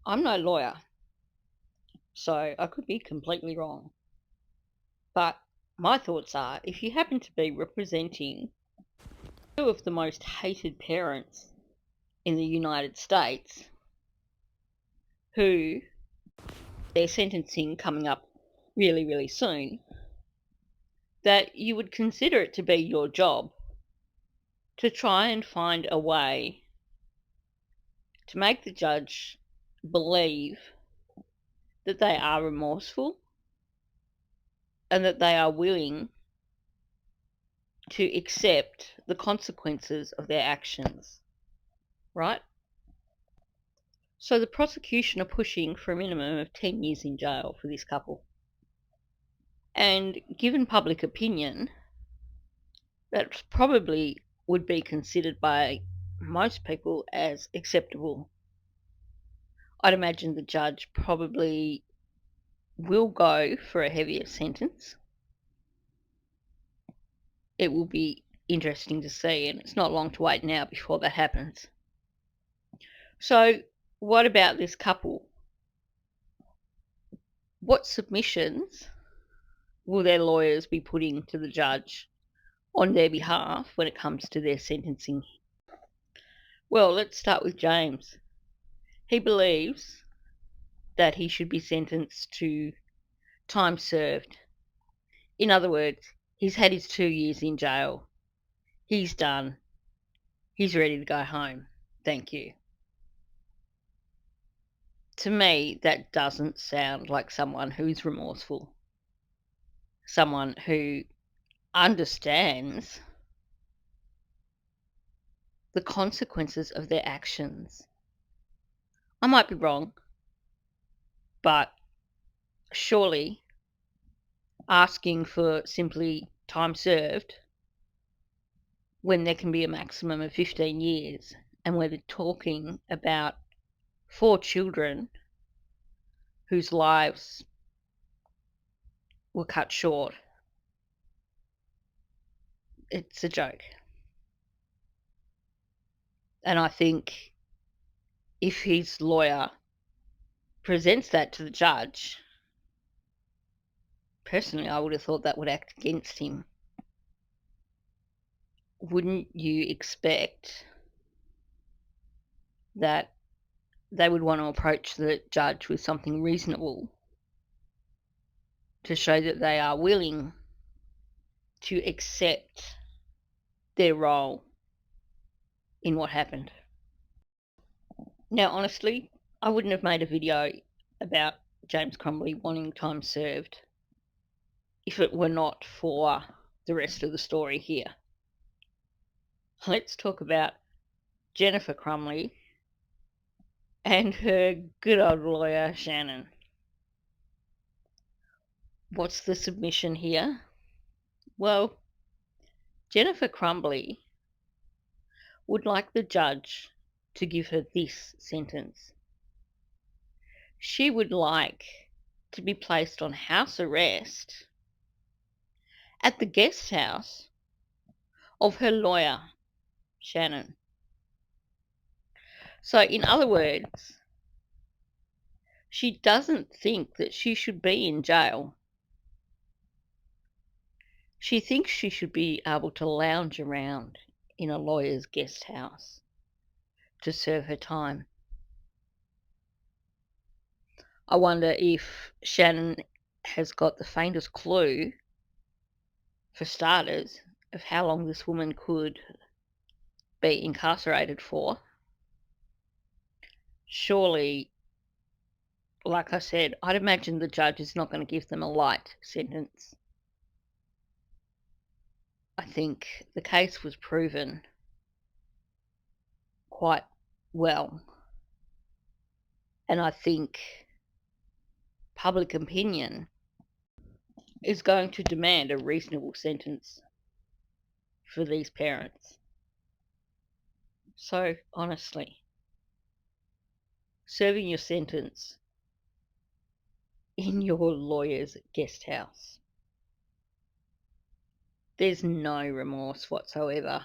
I'm no lawyer, so I could be completely wrong. But my thoughts are if you happen to be representing two of the most hated parents in the United States, who their sentencing coming up really, really soon, that you would consider it to be your job to try and find a way to make the judge believe that they are remorseful and that they are willing to accept the consequences of their actions, right? So the prosecution are pushing for a minimum of 10 years in jail for this couple. And given public opinion, that probably would be considered by most people as acceptable. I'd imagine the judge probably will go for a heavier sentence. It will be interesting to see, and it's not long to wait now before that happens. So, what about this couple? What submissions will their lawyers be putting to the judge on their behalf when it comes to their sentencing? Well, let's start with James. He believes that he should be sentenced to time served. In other words, he's had his 2 years in jail. He's done. He's ready to go home. Thank you. To me, that doesn't sound like someone who's remorseful. Someone who understands the consequences of their actions. I might be wrong, but surely asking for simply time served when there can be a maximum of 15 years and where they're talking about 4 children whose lives were cut short, it's a joke. And I think if his lawyer presents that to the judge, personally, I would have thought that would act against him. Wouldn't you expect that they would want to approach the judge with something reasonable to show that they are willing to accept their role in what happened? Now, honestly, I wouldn't have made a video about James Crumbly wanting time served if it were not for the rest of the story here. Let's talk about Jennifer Crumbley and her good old lawyer, Shannon. What's the submission here? Well, Jennifer Crumbley would like the judge to give her this sentence. She would like to be placed on house arrest at the guest house of her lawyer, Shannon. So, in other words, she doesn't think that she should be in jail. She thinks she should be able to lounge around in a lawyer's guest house to serve her time. I wonder if Shannon has got the faintest clue, for starters, of how long this woman could be incarcerated for. Surely, like I said, I'd imagine the judge is not going to give them a light sentence. I think the case was proven quite well, and I think public opinion is going to demand a reasonable sentence for these parents. So, honestly, serving your sentence in your lawyer's guest house, there's no remorse whatsoever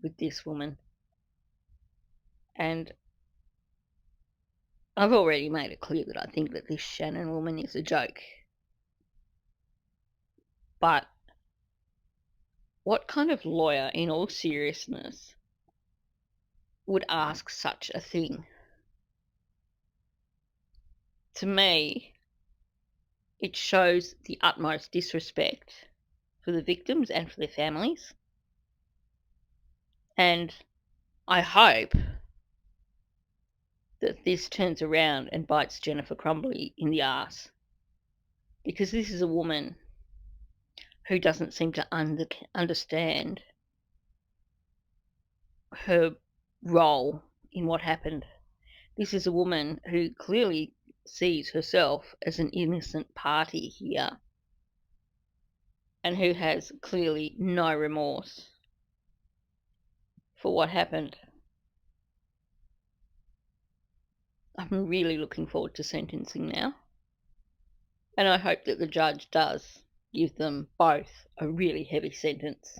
with this woman. And I've already made it clear that I think that this Shannon woman is a joke. But what kind of lawyer, in all seriousness, would ask such a thing? To me, it shows the utmost disrespect for the victims and for their families. And I hope that this turns around and bites Jennifer Crumbly in the arse. Because this is a woman who doesn't seem to understand her role in what happened. This is a woman who clearly sees herself as an innocent party here and who has clearly no remorse for what happened. I'm really looking forward to sentencing now, and I hope that the judge does give them both a really heavy sentence.